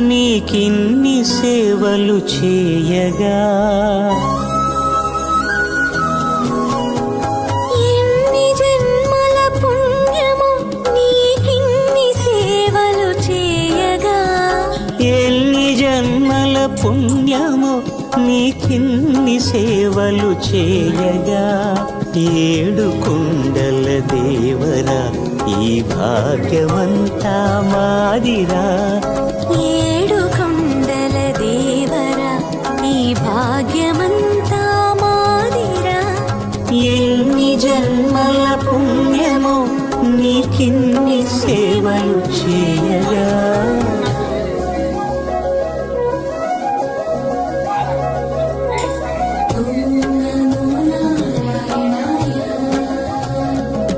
నీకిన్ని సేవలు చేయగా ఎన్ని జన్మల పుణ్యము నీకిన్ని సేవలు చేయగా ఎన్ని జన్మల పుణ్యము నీకిన్ని సేవలు చేయగా ఏడు కుండల దేవరా ఈ భాగ్యమంతా మాదిరా ఏడు కొండల దేవరా ఈ భాగ్యమంతా మాదిరా ఎన్ని జన్మల పుణ్యము నీకిన్ని సేవలు చేయగా